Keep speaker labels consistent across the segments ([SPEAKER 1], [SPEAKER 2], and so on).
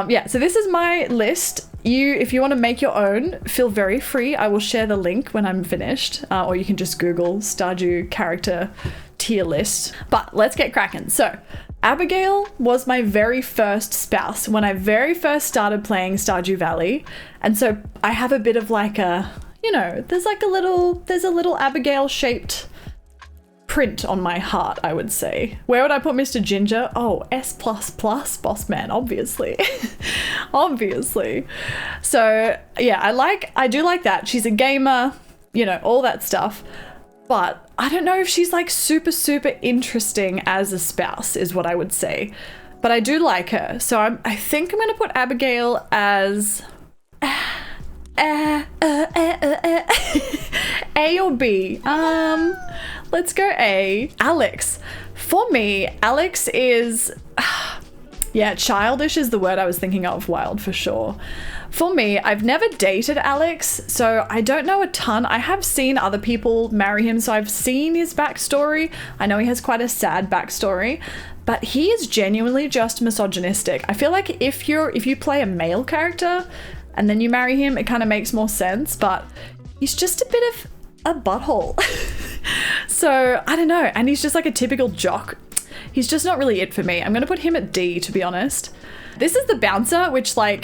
[SPEAKER 1] Yeah, so this is my list. If you want to make your own, feel very free. I will share the link when I'm finished, or you can just Google Stardew character tier list. But let's get cracking. So Abigail was my very first spouse when I very first started playing Stardew Valley. And so I have a bit of like a, there's a little Abigail shaped print on my heart, I would say. Where would I put Mr. Ginger? Oh, S++, boss man, obviously. Obviously. So yeah, I do like that. She's a gamer, all that stuff. But I don't know if she's like super, super interesting as a spouse is what I would say. But I do like her. So I think I'm going to put Abigail as A or B. Let's go A. Alex. For me, Alex is, yeah, childish is the word I was thinking of. Wild for sure. For me, I've never dated Alex, so I don't know a ton. I have seen other people marry him, so I've seen his backstory. I know he has quite a sad backstory, but he is genuinely just misogynistic. I feel like if you play a male character and then you marry him, it kind of makes more sense, but he's just a bit of a butthole. So I don't know, and he's just like a typical jock. He's just not really it for me. I'm gonna put him at D, to be honest. This is the bouncer, which I'm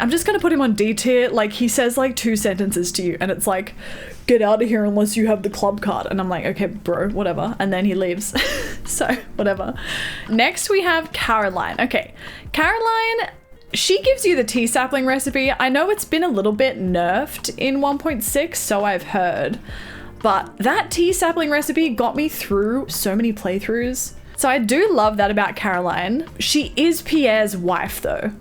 [SPEAKER 1] just gonna put him on D tier. Like, he says like 2 sentences to you and it's like, get out of here unless you have the club card. And I'm like, okay, bro, whatever. And then he leaves. So whatever. Next we have Caroline. Okay, Caroline, she gives you the tea sapling recipe. I know it's been a little bit nerfed in 1.6, so I've heard. But that tea sapling recipe got me through so many playthroughs. So I do love that about Caroline. She is Pierre's wife though,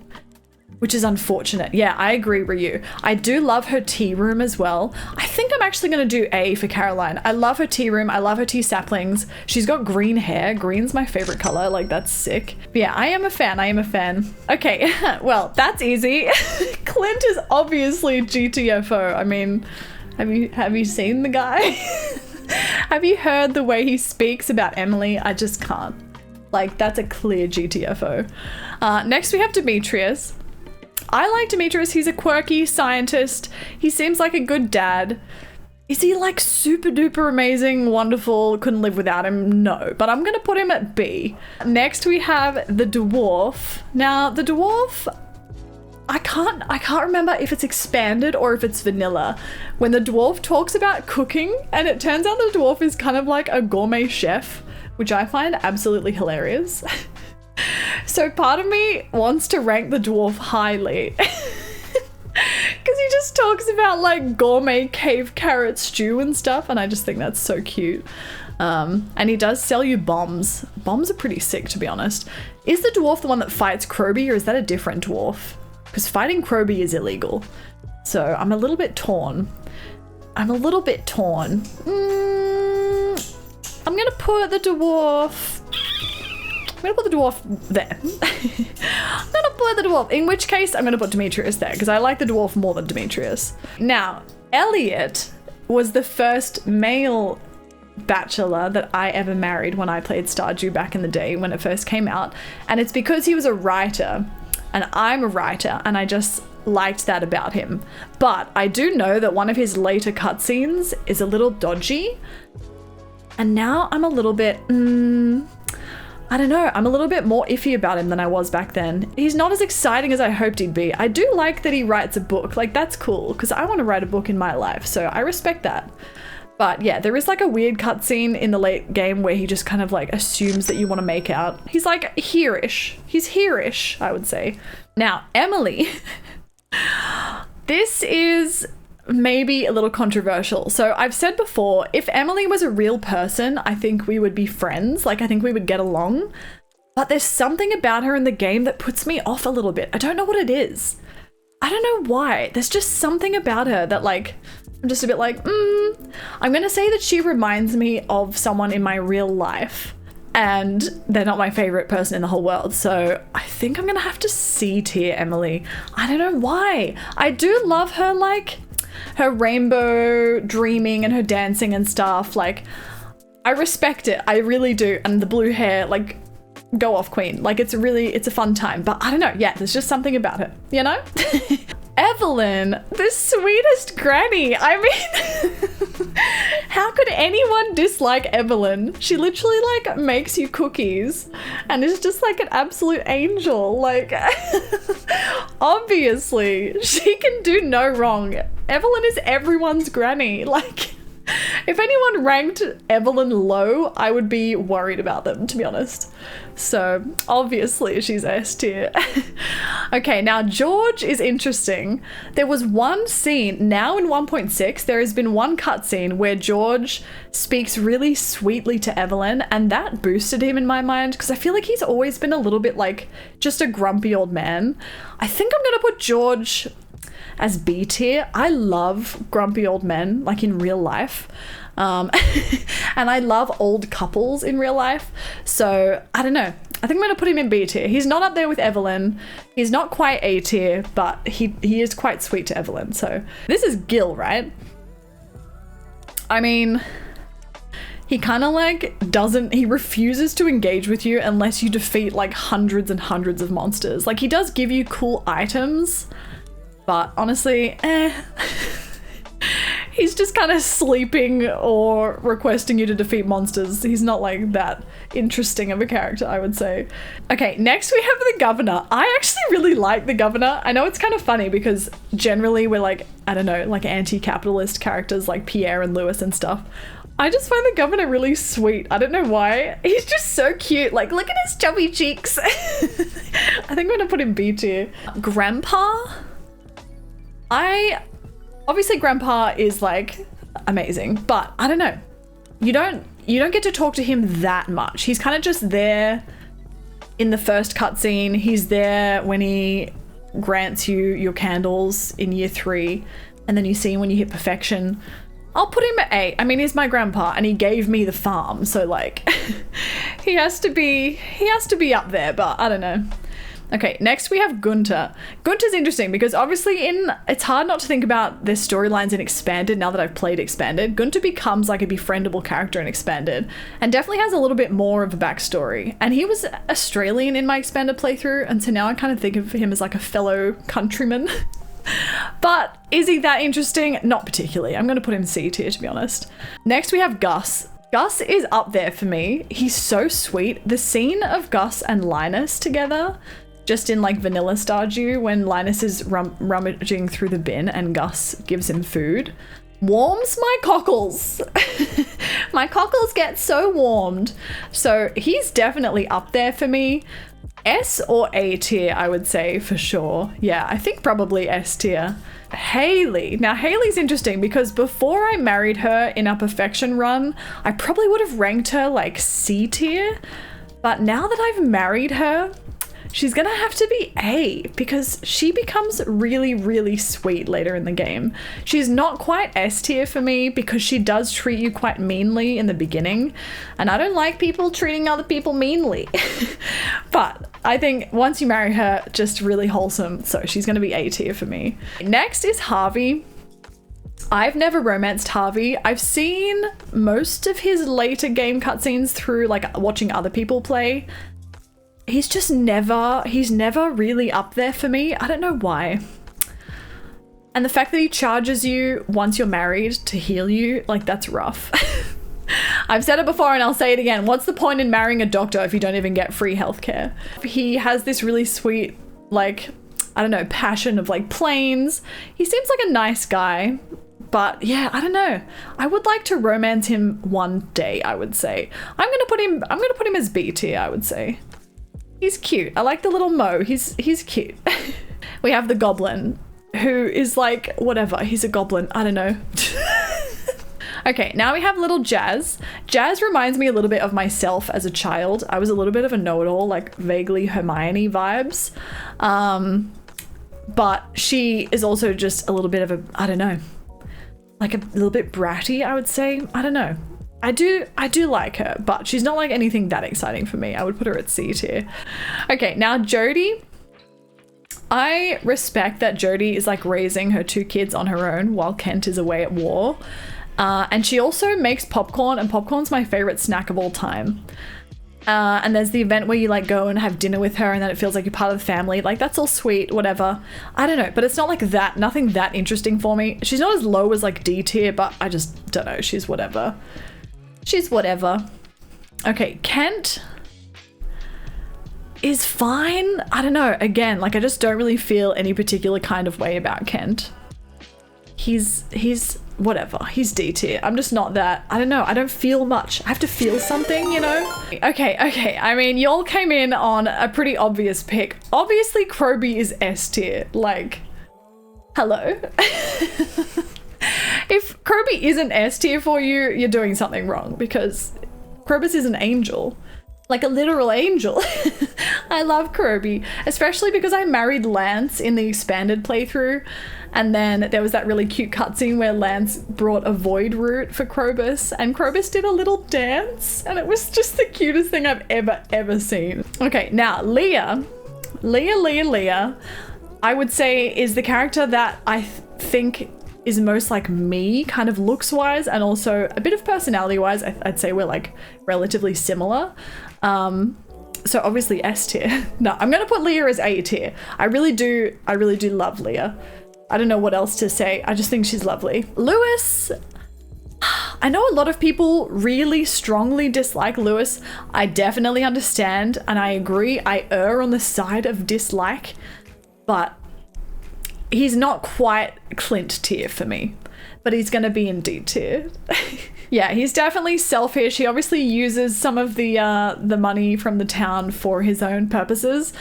[SPEAKER 1] which is unfortunate. Yeah, I agree, Ryu. I do love her tea room as well. I think I'm actually gonna do A for Caroline. I love her tea room. I love her tea saplings. She's got green hair. Green's my favorite color. Like, that's sick. But yeah, I am a fan. Okay, well, that's easy. Clint is obviously GTFO. I mean, have you seen the guy? Have you heard the way he speaks about Emily? I just can't. Like, that's a clear GTFO. Next we have Demetrius. I like Demetrius. He's a quirky scientist. He seems like a good dad. Is he like super duper amazing, wonderful, couldn't live without him? No, but I'm gonna put him at B. Next we have the dwarf. Now the dwarf, I can't remember if it's expanded or if it's vanilla. When the dwarf talks about cooking, and it turns out the dwarf is kind of like a gourmet chef, which I find absolutely hilarious. So part of me wants to rank the dwarf highly. Because he just talks about like gourmet cave carrot stew and stuff, and I just think that's so cute. And he does sell you bombs. Bombs are pretty sick, to be honest. Is the dwarf the one that fights Kroby, or is that a different dwarf? Because fighting Kroby is illegal. So I'm a little bit torn. I'm gonna put the dwarf... I'm gonna put the dwarf there. I'm gonna put the dwarf, in which case I'm gonna put Demetrius there, because I like the dwarf more than Demetrius. Now, Elliot was the first male bachelor that I ever married when I played Stardew back in the day when it first came out, and it's because he was a writer. And I'm a writer, and I just liked that about him. But I do know that one of his later cutscenes is a little dodgy. And now I'm a little bit, I don't know, I'm a little bit more iffy about him than I was back then. He's not as exciting as I hoped he'd be. I do like that he writes a book. Like, that's cool, because I want to write a book in my life, so I respect that. But yeah, there is like a weird cutscene in the late game where he just kind of like assumes that you want to make out. He's like here-ish. He's here-ish, I would say. Now, Emily. This is maybe a little controversial. So I've said before, if Emily was a real person, I think we would be friends. Like, I think we would get along. But there's something about her in the game that puts me off a little bit. I don't know what it is. I don't know why. There's just something about her that like... I'm just a bit like, I'm gonna say that she reminds me of someone in my real life, and they're not my favorite person in the whole world. So I think I'm gonna have to C tier Emily. I don't know why. I do love her, like her rainbow dreaming and her dancing and stuff. Like, I respect it. I really do. And the blue hair, like, go off queen. Like it's a fun time, but I don't know. Yeah, there's just something about it, you know? Evelyn, the sweetest granny. I mean, how could anyone dislike Evelyn? She literally like makes you cookies and is just like an absolute angel. Like, obviously, she can do no wrong. Evelyn is everyone's granny. Like, if anyone ranked Evelyn low, I would be worried about them, to be honest. So, obviously, she's S tier. Okay, now George is interesting. There was one scene, now in 1.6, there has been one cutscene where George speaks really sweetly to Evelyn, and that boosted him in my mind, because I feel like he's always been a little bit like just a grumpy old man. I think I'm gonna put George as B tier. I love grumpy old men, like in real life. And I love old couples in real life. So I don't know. I think I'm going to put him in B tier. He's not up there with Evelyn. He's not quite A tier, but he is quite sweet to Evelyn. So this is Gil, right? I mean, he kind of like he refuses to engage with you unless you defeat like hundreds and hundreds of monsters. Like he does give you cool items, but honestly, he's just kind of sleeping or requesting you to defeat monsters. He's not like that interesting of a character, I would say. Okay, next we have the governor. I actually really like the governor. I know it's kind of funny because generally we're like, I don't know, like anti-capitalist characters like Pierre and Lewis and stuff. I just find the governor really sweet. I don't know why. He's just so cute. Like, look at his chubby cheeks. I think I'm gonna put him B tier. Grandpa? Obviously Grandpa is like amazing, but I don't know. You don't get to talk to him that much. He's kind of just there in the first cutscene. He's there when he grants you your candles in year 3, and then you see him when you hit perfection. I'll put him at A. I mean, he's my grandpa and he gave me the farm, so like he has to be up there, but I don't know. Okay, next we have Gunter. Gunter's interesting because obviously it's hard not to think about their storylines in Expanded now that I've played Expanded. Gunter becomes like a befriendable character in Expanded and definitely has a little bit more of a backstory. And he was Australian in my Expanded playthrough, and so now I kind of think of him as like a fellow countryman. But is he that interesting? Not particularly. I'm going to put him C tier, to be honest. Next we have Gus. Gus is up there for me. He's so sweet. The scene of Gus and Linus together, just in like vanilla Stardew, when Linus is rummaging through the bin and Gus gives him food, warms my cockles. My cockles get so warmed. So he's definitely up there for me. S or A tier, I would say for sure. Yeah, I think probably S tier. Haley. Now Haley's interesting because before I married her in our perfection run, I probably would have ranked her like C tier. But now that I've married her, she's gonna have to be A because she becomes really, really sweet later in the game. She's not quite S tier for me because she does treat you quite meanly in the beginning, and I don't like people treating other people meanly. But I think once you marry her, just really wholesome, so she's gonna be A tier for me. Next is Harvey. I've never romanced Harvey. I've seen most of his later game cutscenes through like watching other people play. He's never really up there for me. I don't know why. And the fact that he charges you once you're married to heal you, like that's rough. I've said it before and I'll say it again. What's the point in marrying a doctor if you don't even get free healthcare? He has this really sweet, like, I don't know, passion of like planes. He seems like a nice guy, but yeah, I don't know. I would like to romance him one day, I would say. I'm gonna put him as B tier, I would say. He's cute. I like the little Mo. He's cute. We have the goblin, who is like, whatever. He's a goblin. I don't know. Okay, now we have little Jazz. Jazz reminds me a little bit of myself as a child. I was a little bit of a know-it-all, like vaguely Hermione vibes. But she is also just a little bit of a, I don't know, like a little bit bratty, I would say. I don't know. I do like her, but she's not like anything that exciting for me. I would put her at C tier. Okay, now Jodie. I respect that Jodie is like raising her 2 kids on her own while Kent is away at war. And she also makes popcorn, and popcorn's my favorite snack of all time. And there's the event where you like go and have dinner with her and then it feels like you're part of the family. Like that's all sweet, whatever. I don't know, but it's not like that, nothing that interesting for me. She's not as low as like D tier, but I just don't know. She's whatever. She's whatever. Okay, Kent is fine. I don't know. Again, like I just don't really feel any particular kind of way about Kent. He's whatever. He's D tier. I'm just not that. I don't know. I don't feel much. I have to feel something, you know? Okay. I mean, y'all came in on a pretty obvious pick. Obviously, Kroby is S tier. Like, hello? If Kroby isn't S tier for you, you're doing something wrong because Krobus is an angel. Like a literal angel. I love Kroby, especially because I married Lance in the expanded playthrough. And then there was that really cute cutscene where Lance brought a void root for Krobus and Krobus did a little dance and it was just the cutest thing I've ever seen. Okay, now Leah, I would say is the character that I think is most like me, kind of looks wise and also a bit of personality wise. I'd say we're like relatively similar. So obviously S tier. No, I'm gonna put Leah as A tier. I really do love Leah. I don't know what else to say. I just think she's lovely. Lewis, I know a lot of people really strongly dislike Lewis. I definitely understand and I agree. I err on the side of dislike, but he's not quite Clint tier for me, but he's gonna be in D tier. Yeah, he's definitely selfish. He obviously uses some of the money from the town for his own purposes.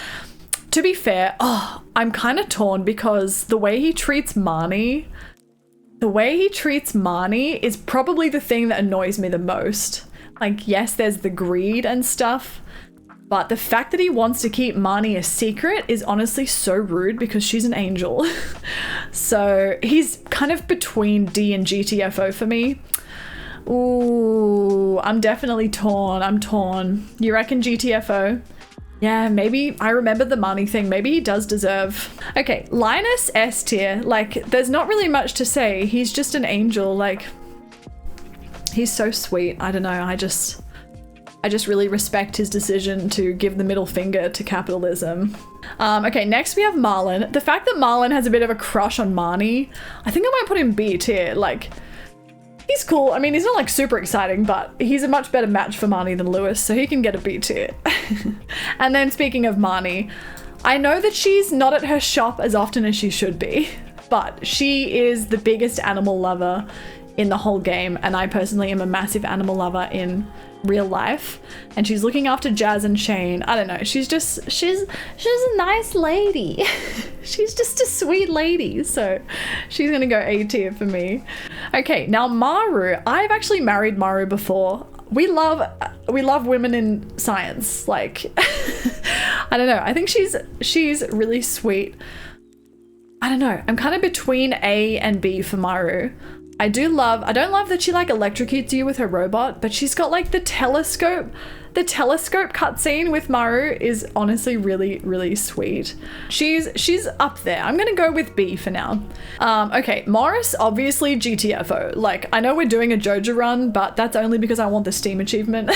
[SPEAKER 1] To be fair, I'm kind of torn because the way he treats Marnie is probably the thing that annoys me the most. Like, yes, there's the greed and stuff, but the fact that he wants to keep Marnie a secret is honestly so rude because she's an angel. So he's kind of between D and GTFO for me. Ooh, I'm definitely torn. I'm torn. You reckon GTFO? Yeah, maybe. I remember the Marnie thing. Maybe he does deserve. Okay, Linus S tier. Like, there's not really much to say. He's just an angel. Like, he's so sweet. I don't know. I just really respect his decision to give the middle finger to capitalism. Okay, next we have Marlon. The fact that Marlon has a bit of a crush on Marnie, I think I might put him B tier. Like, he's cool. I mean, he's not like super exciting, but he's a much better match for Marnie than Lewis, so he can get a B tier. And then speaking of Marnie, I know that she's not at her shop as often as she should be, but she is the biggest animal lover in the whole game, and I personally am a massive animal lover in real life, and she's looking after Jazz and Shane. I don't know, she's a nice lady. She's just a sweet lady, so she's gonna go A tier for me. Okay, now Maru. I've actually married Maru before. We love women in science. Like, I don't know, I think she's really sweet. I don't know, I'm kind of between A and B for Maru. I don't love that she like electrocutes you with her robot, but she's got like the telescope cutscene with Maru is honestly really, really sweet. She's up there. I'm gonna go with B for now. Okay, Morris, obviously GTFO. Like, I know we're doing a Jojo run, but that's only because I want the Steam achievement.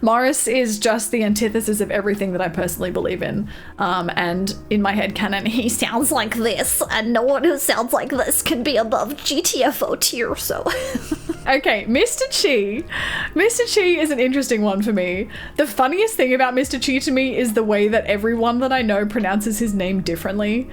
[SPEAKER 1] Morris is just the antithesis of everything that I personally believe in. And in my head canon, he sounds like this, and no one who sounds like this can be above GTFO tier, so. Okay, Mr. Chi. Mr. Chi is an interesting one for me. The funniest thing about Mr. Chi to me is the way that everyone that I know pronounces his name differently.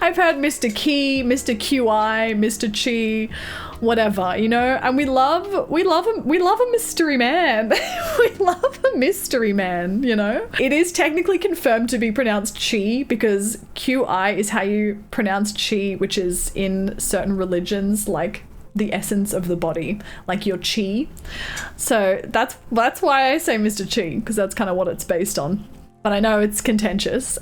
[SPEAKER 1] I've heard Mr. Key, Mr. QI, Mr. Chi, whatever, you know, and we love a mystery man. We love a mystery man, you know. It is technically confirmed to be pronounced Chi because QI is how you pronounce Chi, which is in certain religions like the essence of the body, like your chi. So that's why I say Mr. Chi, because that's kind of what it's based on. But I know it's contentious.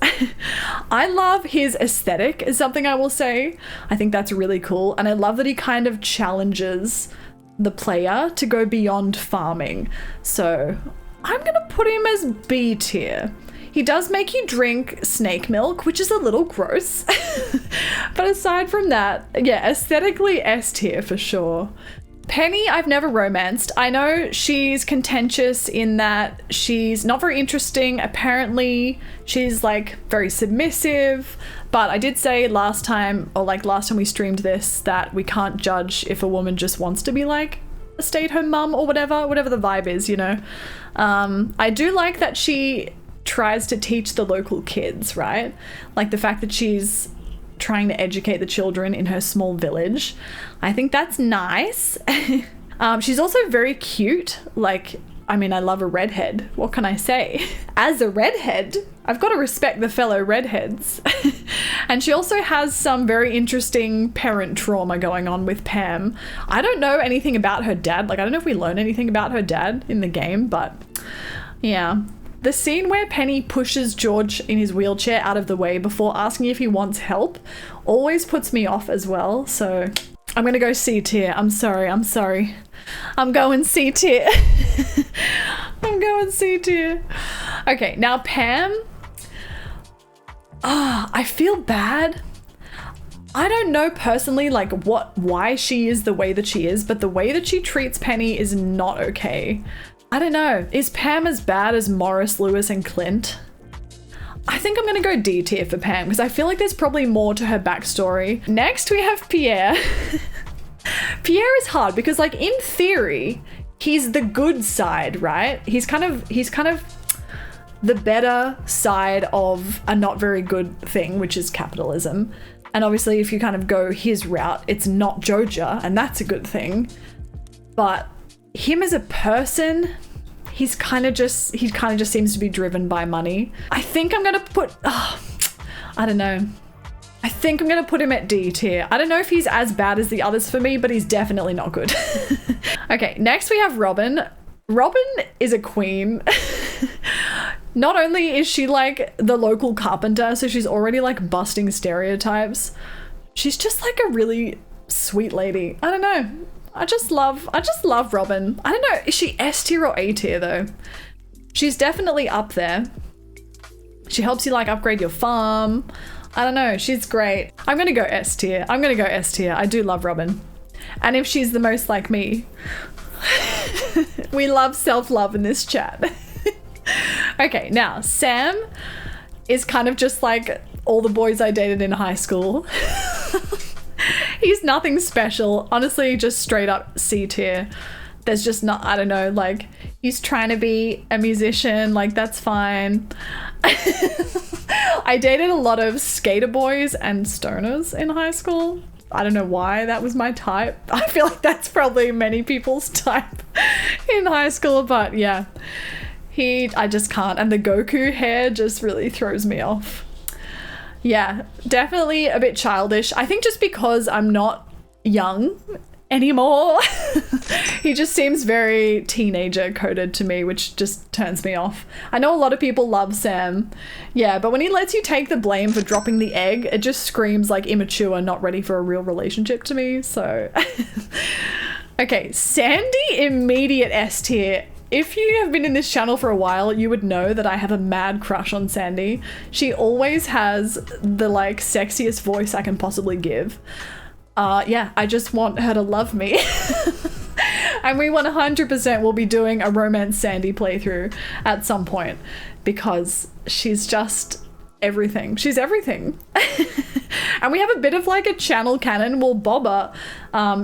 [SPEAKER 1] I love his aesthetic is something I will say. I think that's really cool. And I love that he kind of challenges the player to go beyond farming. So I'm gonna put him as B tier. He does make you drink snake milk, which is a little gross. But aside from that, yeah, aesthetically S tier for sure. Penny, I've never romanced. I know she's contentious in that she's not very interesting. Apparently, she's like very submissive. But I did say last time we streamed this, that we can't judge if a woman just wants to be like a stay-at-home mum or whatever the vibe is, you know. I do like that she tries to teach the local kids, right? Like the fact that she's trying to educate the children in her small village. I think that's nice. She's also very cute. Like, I mean, I love a redhead. What can I say? As a redhead, I've got to respect the fellow redheads. And she also has some very interesting parent trauma going on with Pam. I don't know anything about her dad. Like, I don't know if we learn anything about her dad in the game, but yeah. The scene where Penny pushes George in his wheelchair out of the way before asking if he wants help always puts me off as well. So I'm going to go C tier. I'm sorry. I'm going C tier. I'm going C tier. Okay, now Pam. I feel bad. I don't know personally like why she is the way that she is, but the way that she treats Penny is not okay. I don't know. Is Pam as bad as Morris, Lewis, and Clint? I think I'm going to go D tier for Pam because I feel like there's probably more to her backstory. Next, we have Pierre. Pierre is hard because, like, in theory, he's the good side, right? He's kind of the better side of a not very good thing, which is capitalism. And obviously, if you kind of go his route, it's not Joja, and that's a good thing. But him as a person, he kind of just seems to be driven by money. I think I'm gonna put, I don't know. I think I'm gonna put him at D tier. I don't know if he's as bad as the others for me, but he's definitely not good. Okay, next we have Robin. Robin is a queen. Not only is she like the local carpenter, so she's already like busting stereotypes, she's just like a really sweet lady. I don't know. I just love Robin. I don't know, is she S tier or A tier though? She's definitely up there. She helps you like upgrade your farm. I don't know, she's great. I'm gonna go S tier. I do love Robin. And if she's the most like me. We love self-love in this chat. Okay, now Sam is kind of just like all the boys I dated in high school. He's nothing special. Honestly, just straight up C tier. There's just not, I don't know, like, he's trying to be a musician, like, that's fine. I dated a lot of skater boys and stoners in high school. I don't know why that was my type. I feel like that's probably many people's type in high school, but yeah. I just can't. And the Goku hair just really throws me off. Yeah, definitely a bit childish. I think just because I'm not young anymore. He just seems very teenager coded to me, which just turns me off. I know a lot of people love Sam. Yeah, but when he lets you take the blame for dropping the egg, it just screams like immature, not ready for a real relationship to me, so. Okay, Sandy, immediate S tier. If you have been in this channel for a while, you would know that I have a mad crush on Sandy. She always has the like sexiest voice I can possibly give. Yeah, I just want her to love me. And we 100% will be doing a Romance Sandy playthrough at some point because she's just everything. She's everything. And we have a bit of like a channel canon. Well, Bobba,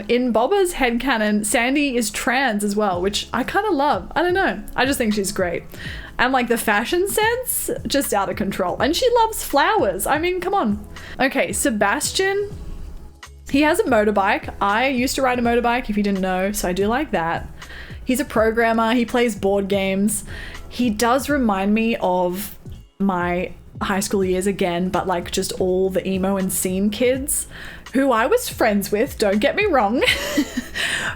[SPEAKER 1] in Bobba's headcanon, Sandy is trans as well, which I kind of love. I don't know. I just think she's great. And like the fashion sense, just out of control. And she loves flowers. I mean, come on. Okay, Sebastian, he has a motorbike. I used to ride a motorbike, if you didn't know, so I do like that. He's a programmer. He plays board games. He does remind me of my high school years again, but like just all the emo and scene kids who I was friends with, don't get me wrong.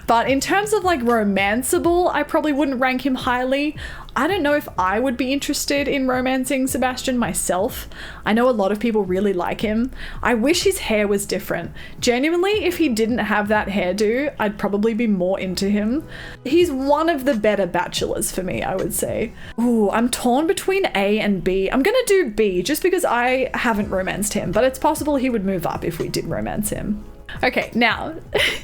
[SPEAKER 1] But in terms of like romanceable, I probably wouldn't rank him highly. I don't know if I would be interested in romancing Sebastian myself. I know a lot of people really like him. I wish his hair was different. Genuinely, if he didn't have that hairdo, I'd probably be more into him. He's one of the better bachelors for me, I would say. Ooh, I'm torn between A and B. I'm gonna do B just because I haven't romanced him, but it's possible he would move up if we did romance him. Okay, now,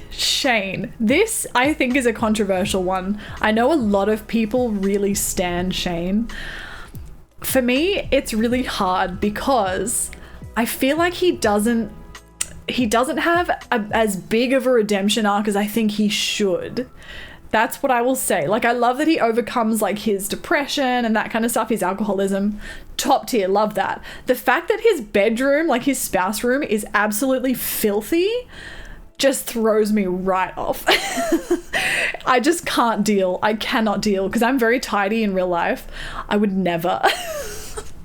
[SPEAKER 1] Shane. This, I think, is a controversial one. I know a lot of people really stan Shane. For me, it's really hard because I feel like he doesn't have as big of a redemption arc as I think he should. That's what I will say. Like, I love that he overcomes like his depression and that kind of stuff, his alcoholism. Top tier, love that. The fact that his bedroom, like his spouse room, is absolutely filthy just throws me right off. I just can't deal. I cannot deal because I'm very tidy in real life. I would never.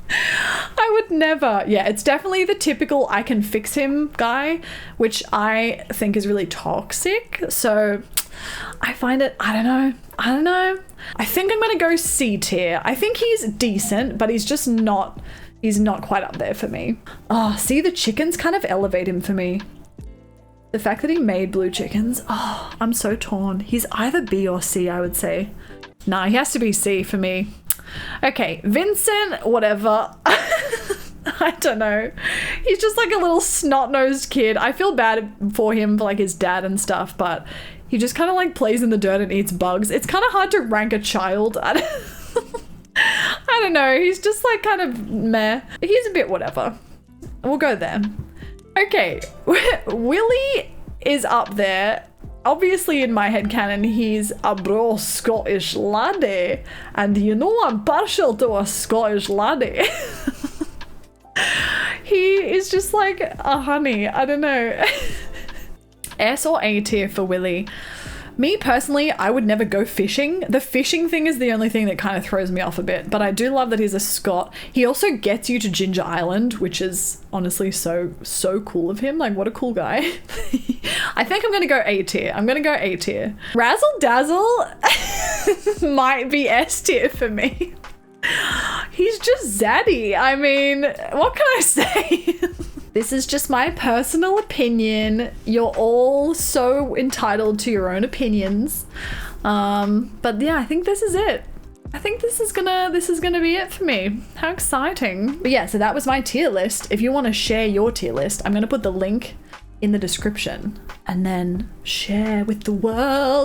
[SPEAKER 1] I would never. Yeah, it's definitely the typical I can fix him guy, which I think is really toxic. So I find it, I don't know. I think I'm going to go C tier. I think he's decent, but he's just not, he's not quite up there for me. Oh, see, the chickens kind of elevate him for me. The fact that he made blue chickens, oh, I'm so torn. He's either B or C, I would say. Nah, he has to be C for me. Okay, Vincent, whatever. I don't know. He's just like a little snot-nosed kid. I feel bad for him for like his dad and stuff, but he just kind of like plays in the dirt and eats bugs. It's kind of hard to rank a child. I don't know. He's just like kind of meh. He's a bit whatever. We'll go there. Okay, Willie is up there. Obviously, in my headcanon, he's a bro Scottish laddie. And you know I'm partial to a Scottish laddie. He is just like a honey. I don't know. S or A tier for Willie. Me personally, I would never go fishing. The fishing thing is the only thing that kind of throws me off a bit, but I do love that he's a Scot. He also gets you to Ginger Island, which is honestly so cool of him. Like, what a cool guy. I think I'm gonna go A tier. Razzle Dazzle might be S tier for me. He's just zaddy. I mean, what can I say? This is just my personal opinion. You're all so entitled to your own opinions. But yeah, I think this is it. I think this is gonna be it for me. How exciting. But yeah, so that was my tier list. If you want to share your tier list, I'm gonna put the link in the description and then share with the world.